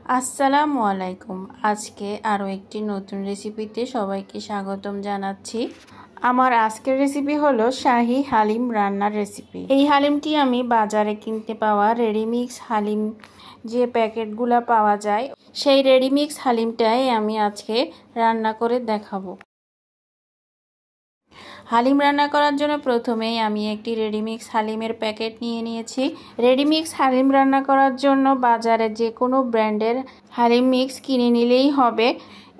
আসসালামু আলাইকুম। আজকে আরও একটি নতুন রেসিপিতে সবাইকে স্বাগতম জানাচ্ছি। আমার আজকের রেসিপি হলো শাহী হালিম রান্নার রেসিপি। এই হালিমটি আমি বাজারে কিনতে পাওয়া রেডিমিক্স হালিম যে প্যাকেটগুলো পাওয়া যায় সেই রেডিমিক্স হালিমটাই আমি আজকে রান্না করে দেখাবো। হালিম রান্না করার জন্য প্রথমেই আমি একটি রেডিমিক্স হালিমের প্যাকেট নিয়ে নিয়েছি। রেডিমিক্স হালিম রান্না করার জন্য বাজারে যে কোনো ব্র্যান্ডের হালিম মিক্স কিনে নিলেই হবে।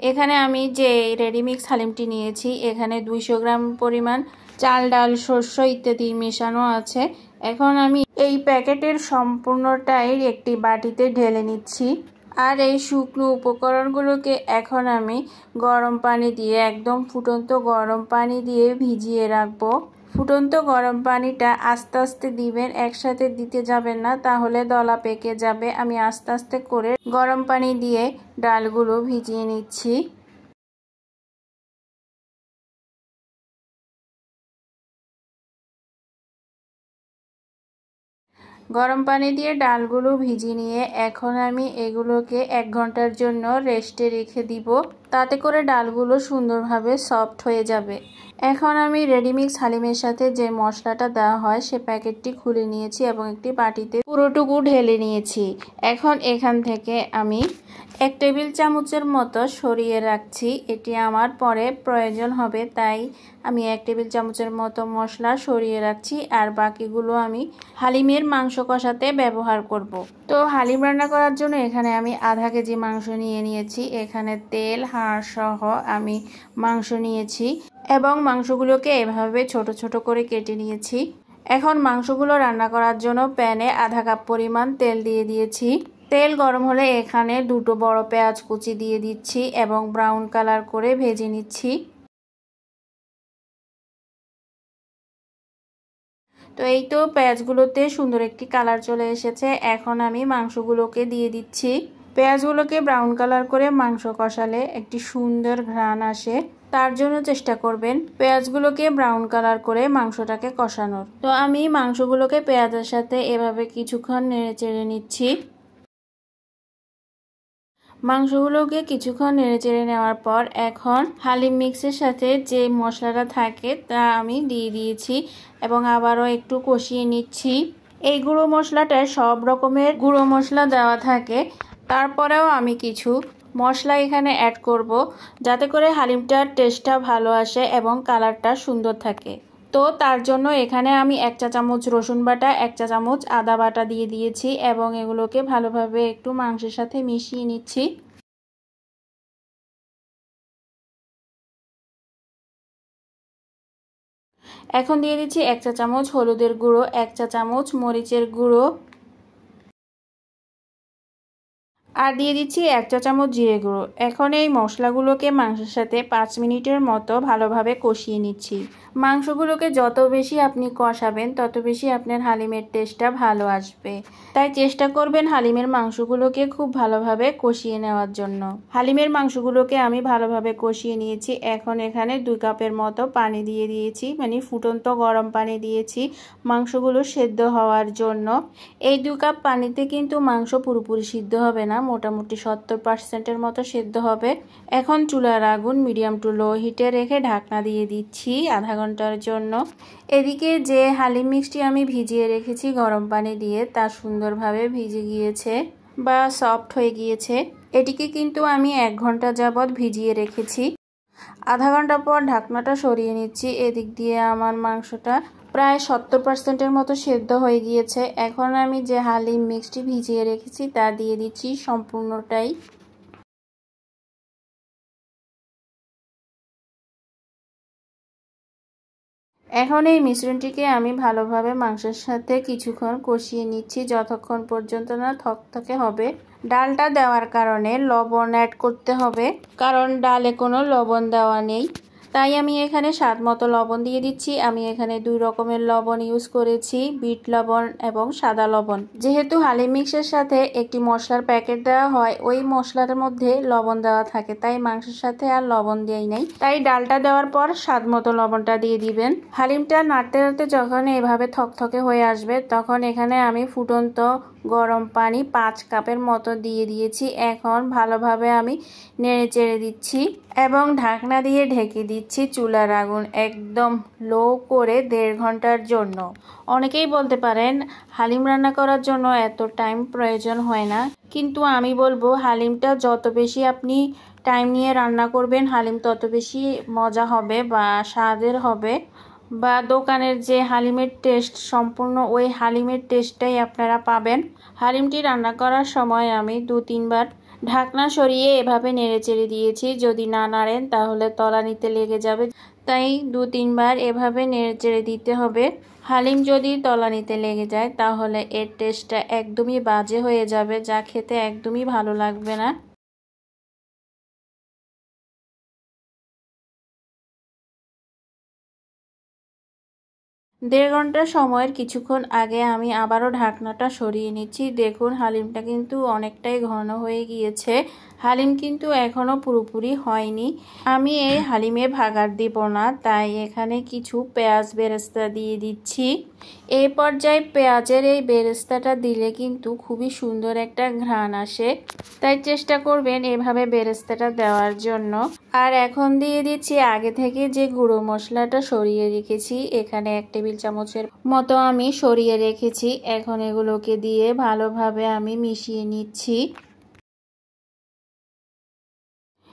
এখানে আমি যে রেডিমিক্স হালিমটি নিয়েছি এখানে 200 গ্রাম পরিমাণ চাল, ডাল, শস্য ইত্যাদি মেশানো আছে। এখন আমি এই প্যাকেটের সম্পূর্ণটাই একটি বাটিতে ঢেলে নিচ্ছি। আর এই শুকনো উপকরণগুলোকে এখন আমি গরম পানি দিয়ে একদম ফুটন্ত গরম পানি দিয়ে ভিজিয়ে রাখবো। ফুটন্ত গরম পানিটা আস্তে আস্তে দিবেন, একসাথে দিতে যাবেন না, তাহলে দলা পেকে যাবে। আমি আস্তে আস্তে করে গরম পানি দিয়ে ডালগুলো ভিজিয়ে নিচ্ছি। গরম পানি দিয়ে ডালগুলো ভিজিয়ে নিয়ে এখন আমি এগুলোকে 1 ঘন্টার জন্য রেস্টে রেখে দিব। তাতে করে ডালগুলো সুন্দরভাবে সফট হয়ে যাবে। এখন আমি রেডিমিক্স হালিমের সাথে যে মশলাটা দেওয়া হয় সে প্যাকেটটি খুলে নিয়েছি এবং একটি বাটিতে পুরোটুকু ঢেলে নিয়েছি। এখন এখান থেকে আমি 1 টেবিল চামচের মতো সরিয়ে রাখছি। এটি আমার পরে প্রয়োজন হবে, তাই আমি 1 টেবিল চামচের মতো মশলা সরিয়ে রাখছি। আর বাকিগুলো আমি হালিমের মাংস কষাতে ব্যবহার করব। তো হালিম রান্না করার জন্য এখানে আমি আধা কেজি মাংস নিয়ে নিয়েছি। এখানে তেল, হাড় সহ আমি মাংস নিয়েছি এবং মাংসগুলোকে এভাবে ছোট ছোট করে কেটে নিয়েছি। এখন মাংসগুলো রান্না করার জন্য প্যানে আধা কাপ পরিমাণ তেল দিয়ে দিয়েছি। তেল গরম হলে এখানে 2টো বড় পেঁয়াজ কুচি দিয়ে দিচ্ছি এবং ব্রাউন কালার করে ভেজে নিচ্ছি। তো এই তো পেঁয়াজগুলোতে সুন্দর একটি কালার চলে এসেছে। এখন আমি মাংসগুলোকে দিয়ে দিচ্ছি। পেঁয়াজগুলোকে ব্রাউন কালার করে মাংস কষালে একটি সুন্দর ঘ্রাণ আসে, তার জন্য চেষ্টা করবেন পেঁয়াজগুলোকে ব্রাউন কালার করে মাংসটাকে কষানোর। তো আমি মাংসগুলোকে পেঁয়াজের সাথে এভাবে কিছুক্ষণ নেড়েচেড়ে নিচ্ছি। মাংসগুলোকে কিছুক্ষণ নেড়েচেড়ে নেওয়ার পর এখন হালিম মিক্সের সাথে যে মশলাটা থাকে তা আমি দিয়ে দিয়েছি এবং আবারও একটু কষিয়ে নিচ্ছি। এই গুঁড়ো মশলাটায় সব রকমের গুঁড়ো মশলা দেওয়া থাকে, তারপরেও আমি কিছু মশলা এখানে অ্যাড করব যাতে করে হালিমটার টেস্টটা ভালো আসে এবং কালারটা সুন্দর থাকে। তো তার জন্য এখানে আমি 1 চা চামচ রসুন বাটা, 1 চা চামচ আদা বাটা দিয়ে দিয়েছি এবং এগুলোকে ভালোভাবে একটু মাংসের সাথে মিশিয়ে নিচ্ছি। এখন দিয়ে দিচ্ছি 1 চা চামচ হলুদের গুঁড়ো, 1 চা চামচ মরিচের গুঁড়ো আর দিয়ে দিচ্ছি 1 চা চামচ জিরে গুঁড়ো। এখন এই মশলাগুলোকে মাংসের সাথে 5 মিনিটের মতো ভালোভাবে কষিয়ে নিচ্ছি। মাংসগুলোকে যত বেশি আপনি কষাবেন তত বেশি আপনার হালিমের টেস্টটা ভালো আসবে, তাই চেষ্টা করবেন হালিমের মাংসগুলোকে খুব ভালোভাবে কষিয়ে নেওয়ার জন্য। হালিমের মাংসগুলোকে আমি ভালোভাবে কষিয়ে নিয়েছি। এখন এখানে 2 কাপের মতো পানি দিয়ে দিয়েছি, মানে ফুটন্ত গরম পানি দিয়েছি মাংসগুলো সেদ্ধ হওয়ার জন্য। এই 2 কাপ পানিতে কিন্তু মাংস পুরোপুরি সিদ্ধ হবে না, মোটামুটি 70% মতো সেদ্ধ হবে। এখন চুলার আগুন মিডিয়াম টু লো হিটে রেখে ঢাকনা দিয়ে দিচ্ছি আধা ঘন্টার জন্য। এদিকে যে হালিম মিক্সটি আমি ভিজিয়ে রেখেছি গরম পানি দিয়ে তা সুন্দরভাবে ভিজে গিয়েছে বা সফট হয়ে গিয়েছে। এটিকে কিন্তু আমি 1 ঘন্টা যাবত ভিজিয়ে রেখেছি। আধা ঘন্টা পর ঢাকনাটা সরিয়ে নিচ্ছি। এদিক দিয়ে আমার মাংসটা প্রায় 70%-এর মতো সেদ্ধ হয়ে গিয়েছে। এখন আমি যে হালিম মিক্সটি ভিজিয়ে রেখেছি তা দিয়ে দিচ্ছি সম্পূর্ণটাই। এখন এই মিশ্রণটিকে আমি ভালোভাবে মাংসের সাথে কিছুক্ষণ কষিয়ে নিচ্ছি যতক্ষণ পর্যন্ত না থকথকে হবে। ডালটা দেওয়ার কারণে লবণ অ্যাড করতে হবে, কারণ ডালে কোনো লবণ দেওয়া নেই, তাই আমি এখানে স্বাদ মতো লবণ দিয়ে দিচ্ছি। আমি এখানে 2 রকমের লবণ ইউজ করেছি, বিট লবণ এবং সাদা লবণ। যেহেতু হালিম মিক্সের সাথে একটি মশলার প্যাকেট দেওয়া হয়, ওই মশলার মধ্যে লবণ দেওয়া থাকে, তাই মাংসের সাথে আর লবণ দেই নাই। তাই ডালটা দেওয়ার পর স্বাদ মতো লবণটা দিয়ে দিবেন। হালিমটা নাড়তে নাড়তে যখন এভাবে থকথকে হয়ে আসবে তখন এখানে আমি ফুটন্ত গরম পানি 5 কাপের মতো দিয়ে দিয়েছি। এখন ভালোভাবে আমি নেড়ে চেড়ে দিচ্ছি এবং ঢাকনা দিয়ে ঢেকে দিচ্ছি চুলার আগুন একদম লো করে 1.5 ঘন্টার জন্য। অনেকেই বলতে পারেন হালিম রান্না করার জন্য এত টাইম প্রয়োজন হয় না, কিন্তু আমি বলবো হালিমটা যত বেশি আপনি টাইম নিয়ে রান্না করবেন হালিম তত বেশি মজা হবে বা স্বাদের হবে, বা দোকানের যে হালিমের টেস্ট সম্পূর্ণ ওই হালিমের টেস্টটাই আপনারা পাবেন। হালিমটি রান্না করার সময় আমি 2-3 বার ঢাকনা সরিয়ে এভাবে নেড়ে চেড়ে দিয়েছি। যদি না নাড়েন তাহলে তলানিতে লেগে যাবে, তাই 2-3 বার এভাবে নেড়ে চেড়ে দিতে হবে। হালিম যদি তলানিতে লেগে যায় তাহলে এর টেস্টটা একদমই বাজে হয়ে যাবে, যা খেতে একদমই ভালো লাগবে না। 1.5 ঘন্টা সময়ের কিছুক্ষণ আগে আমি আবারও ঢাকনাটা সরিয়ে নিচ্ছি। দেখুন হালিমটা কিন্তু অনেকটাই ঘন হয়ে গিয়েছে, হালিম কিন্তু এখনও পুরোপুরি হয়নি। আমি এই হালিমে ভাগার দিব না, তাই এখানে কিছু পেঁয়াজ বেরেস্তা দিয়ে দিচ্ছি। এই পর্যায়ে পেঁয়াজের এই বেরেস্তাটা দিলে কিন্তু খুবই সুন্দর একটা ঘ্রাণ আসে, তাই চেষ্টা করবেন এভাবে বেরেস্তাটা দেওয়ার জন্য। আর এখন দিয়ে দিচ্ছি আগে থেকে যে গুঁড়ো মশলাটা সরিয়ে রেখেছি, এখানে 1 টেবিল চামচের মতো আমি সরিয়ে রেখেছি। এখন এগুলোকে দিয়ে ভালোভাবে আমি মিশিয়ে নিচ্ছি।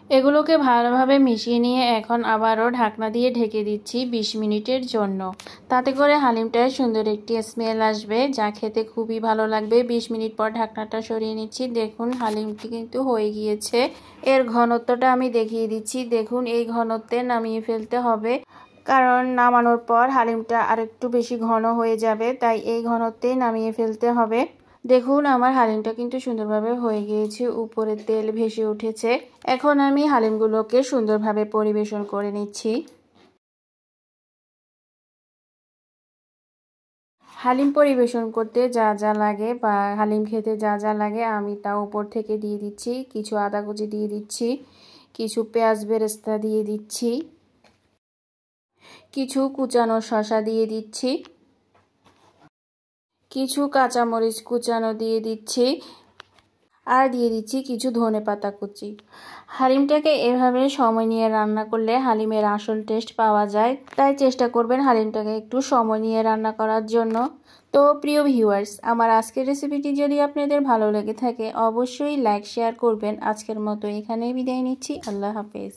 এগুলোকে ভালোভাবে মিশিয়ে নিয়ে এখন আবারও ঢাকনা দিয়ে ঢেকে দিচ্ছি 20 মিনিটের জন্য। তাতে করে হালিমটায় সুন্দর একটি স্মেল আসবে, যা খেতে খুবই ভালো লাগবে। 20 মিনিট পর ঢাকনাটা সরিয়ে নিচ্ছি। দেখুন হালিমটি কিন্তু হয়ে গিয়েছে। এর ঘনত্বটা আমি দেখিয়ে দিচ্ছি। দেখুন এই ঘনত্বে নামিয়ে ফেলতে হবে, কারণ নামানোর পর হালিমটা আরেকটু বেশি ঘন হয়ে যাবে, তাই এই ঘনত্বেই নামিয়ে ফেলতে হবে। দেখুন আমার হালিমটা কিন্তু সুন্দরভাবে হয়ে গিয়েছে, উপরে তেল ভেসে উঠেছে। এখন আমি হালিমগুলোকে সুন্দরভাবে পরিবেশন করে নিচ্ছি। হালিম পরিবেশন করতে যা যা লাগে বা হালিম খেতে যা যা লাগে আমি তা উপর থেকে দিয়ে দিচ্ছি। কিছু আদা কুচি দিয়ে দিচ্ছি, কিছু পেঁয়াজ বেরেস্তা দিয়ে দিচ্ছি, কিছু কুচানো শসা দিয়ে দিচ্ছি, কিছু কাঁচামরিচ কুচানো দিয়ে দিচ্ছি, আর দিয়ে দিচ্ছি কিছু ধনেপাতা কুচি। হালিমটাকে এভাবে সময় নিয়ে রান্না করলে হালিমের আসল টেস্ট পাওয়া যায়, তাই চেষ্টা করবেন হালিমটাকে একটু সময় নিয়ে রান্না করার জন্য। তো প্রিয় ভিউয়ার্স, আমার আজকের রেসিপিটি যদি আপনাদের ভালো লেগে থাকে অবশ্যই লাইক শেয়ার করবেন। আজকের মতো এখানেই বিদায় নিচ্ছি। আল্লাহ হাফেজ।